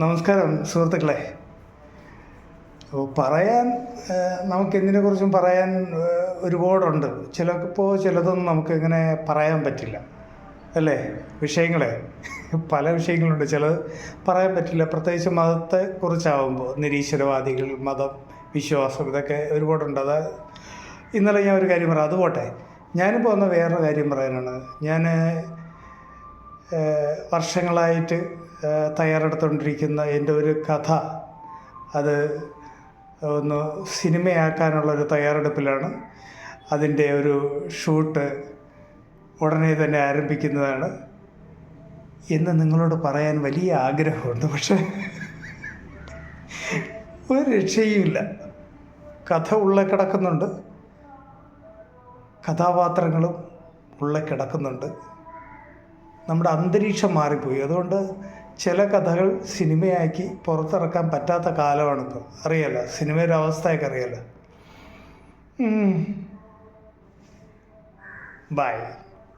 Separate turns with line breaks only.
നമസ്കാരം സുഹൃത്തുക്കളെ. അപ്പോൾ പറയാൻ നമുക്കെന്തിനെക്കുറിച്ചും പറയാൻ ഒരുപാടുണ്ട്. ചിലതൊന്നും നമുക്കിങ്ങനെ പറയാൻ പറ്റില്ല, അല്ലേ? വിഷയങ്ങളെ പല വിഷയങ്ങളുണ്ട്, ചിലത് പറയാൻ പറ്റില്ല. പ്രത്യേകിച്ച് മതത്തെക്കുറിച്ചാവുമ്പോൾ നിരീശ്വരവാദികൾ, മതം, വിശ്വാസം, ഇതൊക്കെ ഒരുപാടുണ്ട്. അത് ഇന്നലെ ഞാൻ ഒരു കാര്യം പറയാം, അതുപോട്ടെ. ഞാനിപ്പോൾ വന്ന വേറൊരു കാര്യം പറയാനാണ്. ഞാൻ വർഷങ്ങളായിട്ട് തയ്യാറെടുത്തുകൊണ്ടിരിക്കുന്ന എൻ്റെ ഒരു കഥ, അത് ഒന്ന് സിനിമയാക്കാനുള്ളൊരു തയ്യാറെടുപ്പിലാണ്. അതിൻ്റെ ഒരു ഷൂട്ട് ഉടനെ തന്നെ ആരംഭിക്കുന്നതാണ് എന്ന് നിങ്ങളോട് പറയാൻ വലിയ ആഗ്രഹമുണ്ട്. പക്ഷേ ഒരു രക്ഷയുമില്ല. കഥ ഉള്ളിൽ കിടക്കുന്നുണ്ട്, കഥാപാത്രങ്ങളും ഉള്ളിൽ കിടക്കുന്നുണ്ട്. നമ്മുടെ അന്തരീക്ഷം മാറിപ്പോയി. അതുകൊണ്ട് ചില കഥകൾ സിനിമയാക്കി പുറത്തിറക്കാൻ പറ്റാത്ത കാലമാണിപ്പോൾ. അറിയാലോ, സിനിമയുടെ അവസ്ഥയൊക്കെ അറിയാലോ. ബൈ.